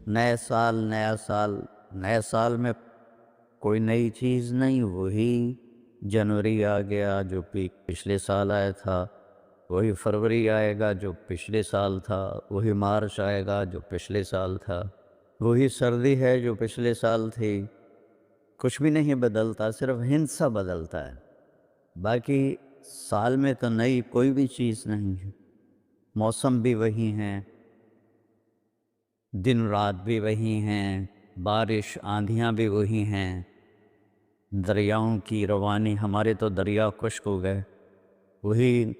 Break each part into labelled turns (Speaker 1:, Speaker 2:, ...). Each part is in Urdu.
Speaker 1: نئے سال نیا سال، نئے سال میں کوئی نئی چیز نہیں، وہی جنوری آ گیا جو پچھلے سال آیا تھا، وہی فروری آئے گا جو پچھلے سال تھا، وہی مارچ آئے گا جو پچھلے سال تھا، وہی سردی ہے جو پچھلے سال تھی۔ کچھ بھی نہیں بدلتا، صرف ہندسہ بدلتا ہے، باقی سال میں تو نئی کوئی بھی چیز نہیں ہے۔ موسم بھی وہی ہیں، دن رات بھی وہی ہیں، بارش آندھیاں بھی وہی ہیں، دریاؤں کی روانی، ہمارے تو دریا خشک ہو گئے، وہی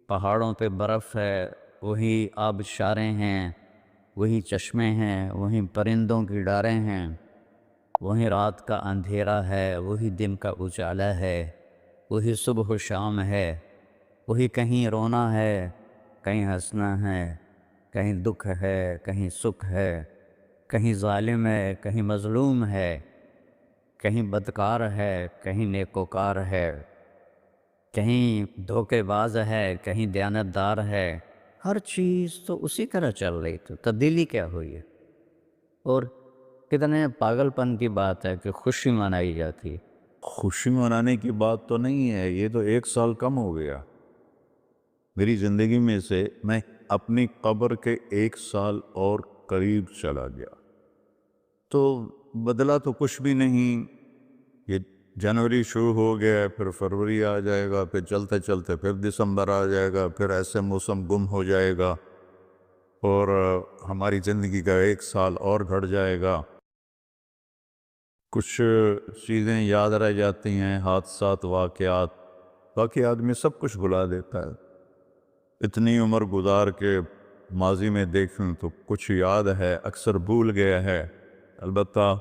Speaker 1: پہاڑوں پہ برف ہے، وہی آبشاریں ہیں، وہی چشمے ہیں، وہی پرندوں کی ڈاریں ہیں، وہی رات کا اندھیرا ہے، وہی دن کا اجالا ہے، وہی صبح و شام ہے، وہی کہیں رونا ہے، کہیں ہنسنا ہے، کہیں دکھ ہے، کہیں سکھ ہے، کہیں ظالم ہے، کہیں مظلوم ہے، کہیں بدکار ہے، کہیں نیکوکار ہے، کہیں دھوکے باز ہے، کہیں دیانتدار ہے۔ ہر چیز تو اسی طرح چل رہی تھی، تبدیلی کیا ہوئی ہے؟ اور کتنے پاگل پن کی بات ہے کہ خوشی منائی جاتی ہے۔
Speaker 2: خوشی منانے کی بات تو نہیں ہے، یہ تو 1 سال کم ہو گیا میری زندگی میں سے۔ میں اپنی قبر کے 1 سال اور قریب چلا گیا، تو بدلا تو کچھ بھی نہیں۔ یہ جنوری شروع ہو گیا، پھر فروری آ جائے گا، پھر چلتے چلتے پھر دسمبر آ جائے گا، پھر ایسے موسم گم ہو جائے گا، اور ہماری زندگی کا 1 سال اور گھٹ جائے گا۔ کچھ چیزیں یاد رہ جاتی ہیں، حادثات، واقعات، باقی آدمی سب کچھ بھلا دیتا ہے۔ اتنی عمر گزار کے ماضی میں دیکھیں تو کچھ یاد ہے، اکثر بھول گیا ہے۔ البتہ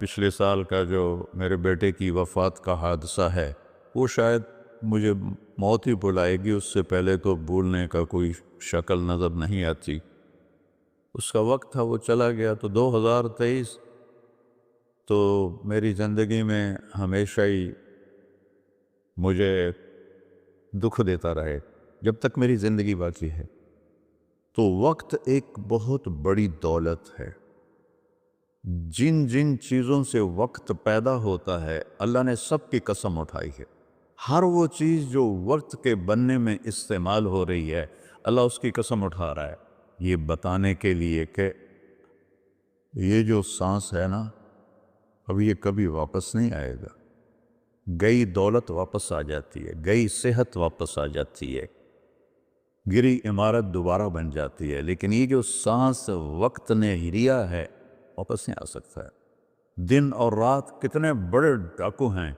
Speaker 2: پچھلے سال کا جو میرے بیٹے کی وفات کا حادثہ ہے، وہ شاید مجھے موت ہی بھلائے گی، اس سے پہلے تو بھولنے کا کوئی شکل نظر نہیں آتی۔ اس کا وقت تھا، وہ چلا گیا۔ تو 2023 تو میری زندگی میں ہمیشہ ہی مجھے دکھ دیتا رہے جب تک میری زندگی باقی ہے۔ تو وقت ایک بہت بڑی دولت ہے۔ جن جن چیزوں سے وقت پیدا ہوتا ہے، اللہ نے سب کی قسم اٹھائی ہے۔ ہر وہ چیز جو وقت کے بننے میں استعمال ہو رہی ہے، اللہ اس کی قسم اٹھا رہا ہے، یہ بتانے کے لیے کہ یہ جو سانس ہے نا، اب یہ کبھی واپس نہیں آئے گا۔ گئی دولت واپس آ جاتی ہے، گئی صحت واپس آ جاتی ہے، گری عمارت دوبارہ بن جاتی ہے، لیکن یہ جو سانس وقت نے لیا ہے، واپس نہیں آ سکتا ہے۔ دن اور رات کتنے بڑے ڈاکو ہیں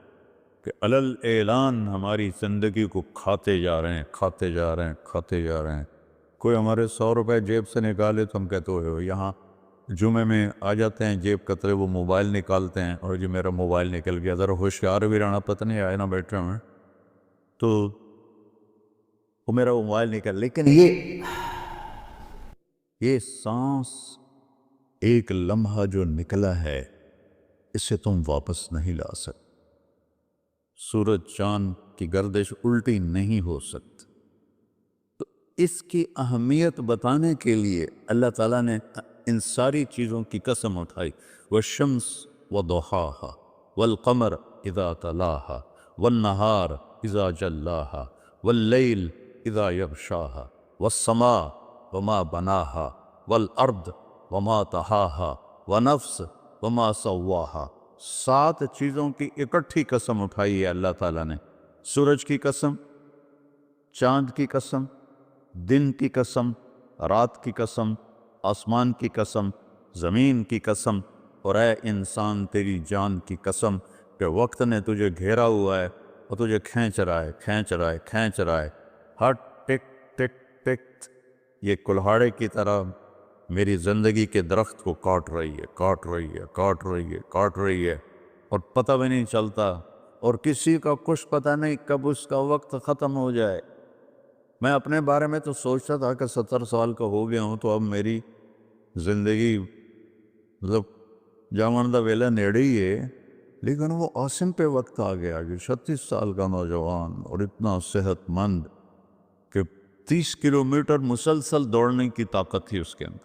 Speaker 2: کہ علل اعلان ہماری زندگی کو کھاتے جا رہے ہیں، کھاتے جا رہے ہیں، کھاتے جا رہے ہیں۔ کوئی ہمارے 100 روپے جیب سے نکالے تو ہم کہتے ہو یہاں جمعے میں آ جاتے ہیں جیب کترے، وہ موبائل نکالتے ہیں، اور جی میرا موبائل نکل گیا، ذرا ہوشیار بھی رہنا، پتہ نہیں آئے نہ بیٹھے ہوئے تو وہ میرا موبائل نکل۔ لیکن یہ سانس، ایک لمحہ جو نکلا ہے، اسے تم واپس نہیں لا سکتے۔ سورج چاند کی گردش الٹی نہیں ہو سکتی۔ تو اس کی اہمیت بتانے کے لیے اللہ تعالیٰ نے ان ساری چیزوں کی قسم اٹھائی۔ والشمس وضحاها والقمر اذا تلاها والنہار اذا جلاها واللیل اذا یغشاها والسماء وما بناها والارض وما طحاها ونفس وما سواها۔ 7 چیزوں کی اکٹھی قسم اٹھائی ہے اللہ تعالیٰ نے۔ سورج کی قسم، چاند کی قسم، دن کی قسم، رات کی قسم، آسمان کی قسم، زمین کی قسم، اور اے انسان تیری جان کی قسم کہ وقت نے تجھے گھیرا ہوا ہے اور تجھے کھینچ رہا ہے، کھینچ رہا ہے، کھینچ رہا ہے۔ ہر ٹک ٹک ٹک یہ کلہاڑے کی طرح میری زندگی کے درخت کو کاٹ رہی ہے، کاٹ رہی ہے، کاٹ رہی ہے، کاٹ رہی ہے، اور پتہ بھی نہیں چلتا، اور کسی کا کچھ پتہ نہیں کب اس کا وقت ختم ہو جائے۔ میں اپنے بارے میں تو سوچتا تھا کہ 70 سال کا ہو گیا ہوں، تو اب میری زندگی مطلب جامن دا ویلا نیڑے ہی ہے، لیکن وہ عاصم پہ وقت آ گیا کہ 36 سال کا نوجوان اور اتنا صحت مند کہ 30 کلومیٹر مسلسل دوڑنے کی طاقت تھی اس کے اندر۔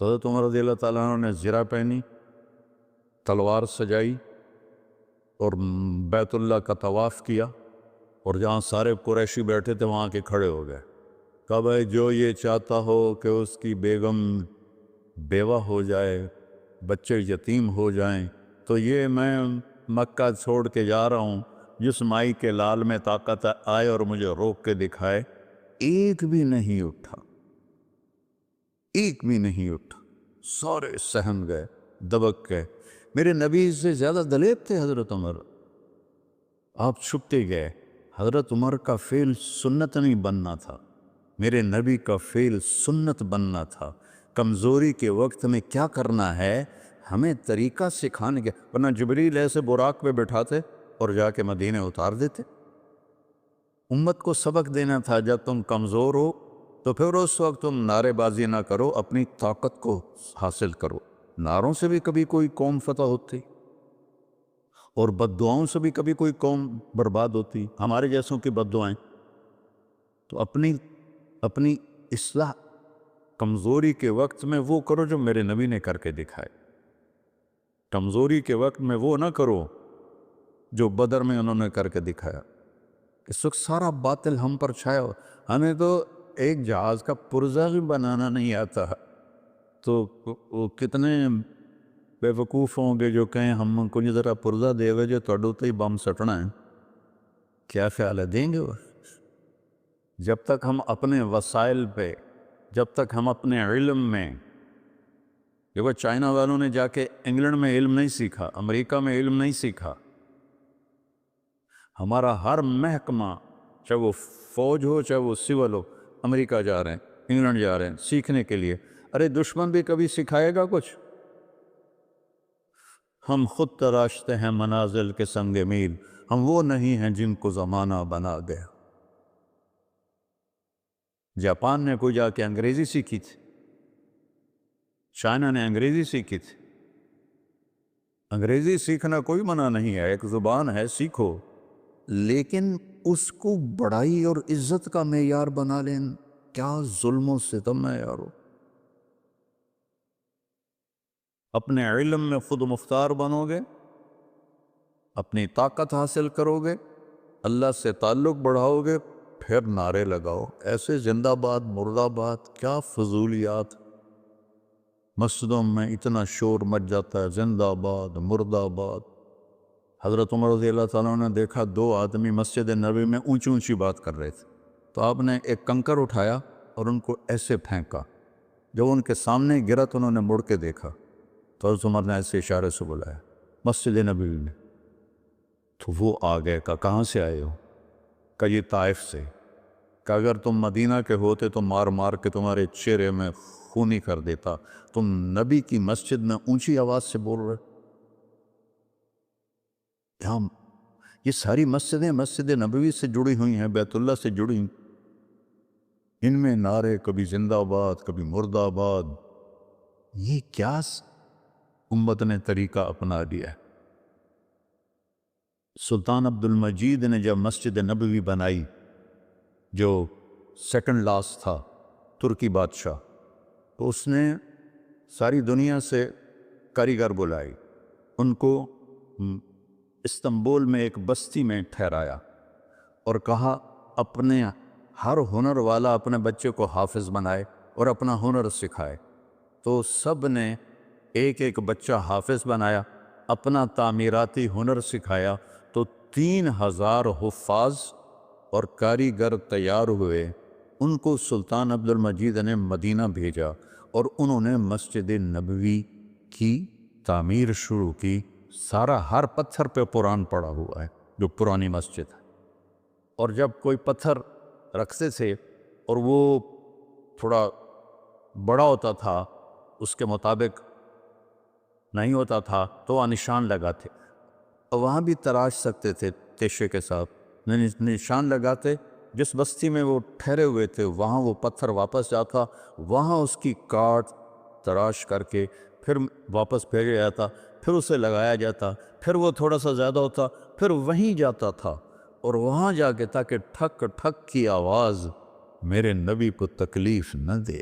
Speaker 2: تو حضرت عمر رضی اللہ تعالیٰ عنہ نے زرہ پہنی، تلوار سجائی اور بیت اللہ کا طواف کیا، اور جہاں سارے قریشی بیٹھے تھے وہاں کے کھڑے ہو گئے، کہا بھائی جو یہ چاہتا ہو کہ اس کی بیگم بیوہ ہو جائے، بچے یتیم ہو جائیں، تو یہ میں مکہ چھوڑ کے جا رہا ہوں، جس مائی کے لال میں طاقت آئے اور مجھے روک کے دکھائے۔ ایک بھی نہیں اٹھا، ایک بھی نہیں اٹھا، سارے سہم گئے، دبک گئے۔ میرے نبی سے زیادہ دلیر تھے حضرت عمر، آپ چھپتے گئے۔ حضرت عمر کا فعل سنت نہیں بننا تھا، میرے نبی کا فعل سنت بننا تھا۔ کمزوری کے وقت میں کیا کرنا ہے ہمیں طریقہ سکھانے کے، ورنہ جبریل ایسے براق پہ بٹھاتے اور جا کے مدینے اتار دیتے۔ امت کو سبق دینا تھا، جب تم کمزور ہو تو پھر اس وقت تم نعرے بازی نہ کرو، اپنی طاقت کو حاصل کرو۔ نعروں سے بھی کبھی کوئی قوم فتح ہوتی اور بد دعاؤں سے بھی کبھی کوئی قوم برباد ہوتی، ہمارے جیسوں کی بد دعائیں۔ تو اپنی اصلاح کمزوری کے وقت میں وہ کرو جو میرے نبی نے کر کے دکھائے، کمزوری کے وقت میں وہ نہ کرو جو بدر میں انہوں نے کر کے دکھایا۔ اس وقت سارا باطل ہم پر چھایا ہو، ہمیں تو ایک جہاز کا پرزہ بھی بنانا نہیں آتا، تو وہ کتنے بے وقوف ہوں گے جو کہیں ہم کو نہیں ذرا پرزہ دے گا جو توڑو تو ہی بم سٹنا ہے۔ کیا خیال ہے دیں گے وہ؟ جب تک ہم اپنے وسائل پہ، جب تک ہم اپنے علم میں، دیکھو چائنا والوں نے جا کے انگلینڈ میں علم نہیں سیکھا، امریکہ میں علم نہیں سیکھا۔ ہمارا ہر محکمہ، چاہے وہ فوج ہو چاہے وہ سول ہو، امریکہ جا رہے ہیں، انگلینڈ جا رہے ہیں سیکھنے کے لیے۔ ارے دشمن بھی کبھی سکھائے گا کچھ؟ ہم خود تراشتے ہیں منازل کے سنگ میل، ہم وہ نہیں ہیں جن کو زمانہ بنا گیا۔ جاپان نے کوئی جا کے انگریزی سیکھی تھی، چائنا نے انگریزی سیکھی تھی۔ انگریزی سیکھنا کوئی منع نہیں ہے، ایک زبان ہے، سیکھو، لیکن اس کو بڑائی اور عزت کا معیار بنا لیں، کیا ظلم و ستم ہے یارو۔ اپنے علم میں خود مختار بنو گے، اپنی طاقت حاصل کرو گے، اللہ سے تعلق بڑھاؤ گے، پھر نعرے لگاؤ۔ ایسے زندہ باد مرد آباد، کیا فضولیات۔ مسجدوں میں اتنا شور مچ جاتا ہے، زندہ باد مرد آباد۔ حضرت عمر رضی اللہ تعالیٰ نے دیکھا دو آدمی مسجد نبوی میں اونچی اونچی بات کر رہے تھے، تو آپ نے ایک کنکر اٹھایا اور ان کو ایسے پھینکا، جب ان کے سامنے گرا تو انہوں نے مڑ کے دیکھا، تو حضرت عمر نے ایسے اشارے سے بلایا مسجد نبوی میں، تو وہ آ گئے، کہاں سے آئے ہو؟ کہ یہ طائف سے۔ کہ اگر تم مدینہ کے ہوتے تو مار مار کے تمہارے چہرے میں خونی کر دیتا، تم نبی کی مسجد میں اونچی آواز سے بول رہے۔ یہ ساری مسجدیں مسجد نبوی سے جڑی ہوئی ہیں، بیت اللہ سے جڑی ہیں، ان میں نعرے کبھی زندہ آباد کبھی مرد آباد۔ یہ کیا امت نے طریقہ اپنا دیا ہے۔ سلطان عبد المجید نے جب مسجد نبوی بنائی، جو سیکنڈ لاسٹ تھا ترکی بادشاہ، تو اس نے ساری دنیا سے کاریگر بلائی، ان کو استنبول میں ایک بستی میں ٹھہرایا اور کہا اپنے ہر ہنر والا اپنے بچے کو حافظ بنائے اور اپنا ہنر سکھائے۔ تو سب نے ایک ایک بچہ حافظ بنایا، اپنا تعمیراتی ہنر سکھایا، تو 3000 حفاظ اور کاریگر تیار ہوئے۔ ان کو سلطان عبد المجید نے مدینہ بھیجا اور انہوں نے مسجد نبوی کی تعمیر شروع کی۔ سارا ہر پتھر پہ قرآن پڑا ہوا ہے جو پرانی مسجد ہے، اور جب کوئی پتھر رکھتے تھے اور وہ تھوڑا بڑا ہوتا تھا، اس کے مطابق نہیں ہوتا تھا، تو وہ نشان لگاتے، اور وہاں بھی تراش سکتے تھے تیشے کے ساتھ، نشان لگاتے۔ جس بستی میں وہ ٹھہرے ہوئے تھے وہاں وہ پتھر واپس جاتا، وہاں اس کی کاٹ تراش کر کے پھر واپس بھیجا جاتا، پھر اسے لگایا جاتا، پھر وہ تھوڑا سا زیادہ ہوتا، پھر وہیں جاتا تھا، اور وہاں جا کے تاکہ ٹھک ٹھک کی آواز میرے نبی کو تکلیف نہ دے۔